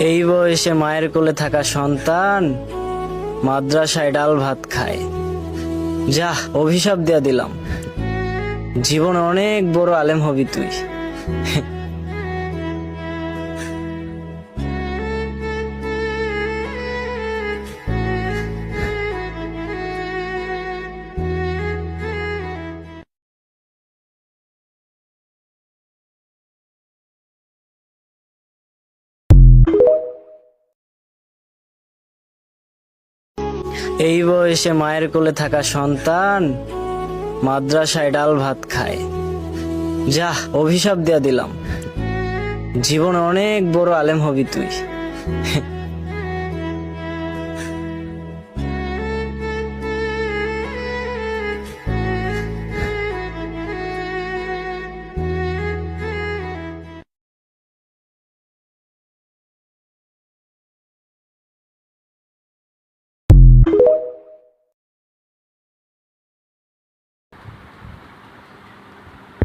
এই বয়সে মায়ের কোলে থাকা সন্তান মাদ্রাসায় ডাল ভাত খায়। যা, অভিশাপ দিয়া দিলাম, জীবনে অনেক বড় আলেম হবি তুই। এই বয়সে মায়ের কোলে থাকা সন্তান মাদ্রাসায় ডাল ভাত খায়। যা, অভিশাপ দিয়া দিলাম, জীবনে অনেক বড় আলেম হবি তুই।